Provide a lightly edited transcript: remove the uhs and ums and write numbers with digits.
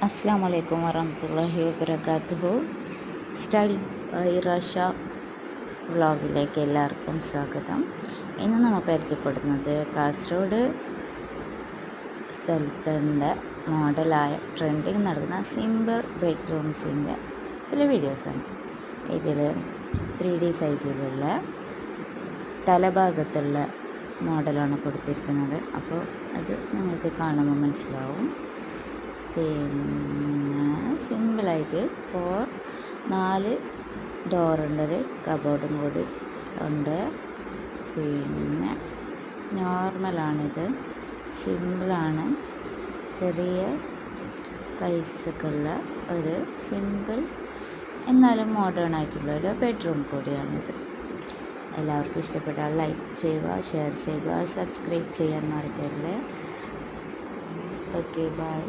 അസ്സലാമു അലൈക്കും വറഹ്മത്തുള്ളാഹി വബറകാതുഹു. സ്റ്റൈൽ ബൈ റാഷ വ്ളോഗിലേക്ക് എല്ലാവർക്കും സ്വാഗതം. ഇന്ന് നമ്മൾ പരിചയപ്പെടുന്നത് കാസർഗോഡ് സ്ഥലത്തിൻ്റെ മോഡലായ ട്രെൻഡിങ് നടക്കുന്ന സിമ്പിൾ ബെഡ്റൂംസിൻ്റെ ചില വീഡിയോസാണ്. ഇതിൽ 3D സൈസിലുള്ള തലഭാഗത്തുള്ള മോഡലാണ് കൊടുത്തിരിക്കുന്നത്. അപ്പോൾ അത് നിങ്ങൾക്ക് കാണുമ്പോൾ മനസ്സിലാവും. പിന്നെ സിമ്പിളായിട്ട് 4 ഡോറുണ്ടൊരു കബോർഡും കൂടി ഉണ്ട്. പിന്നെ നോർമലാണിത്, സിമ്പിളാണ്, ചെറിയ പൈസക്കുള്ള ഒരു സിമ്പിൾ എന്നാലും മോഡേൺ ആയിട്ടുള്ള ഒരു ബെഡ്റൂം കൂടിയാണിത്. എല്ലാവർക്കും ഇഷ്ടപ്പെട്ടാൽ ലൈക്ക് ചെയ്യുക, ഷെയർ ചെയ്യുക, സബ്സ്ക്രൈബ് ചെയ്യാൻ മറക്കരുത്. Okay, by.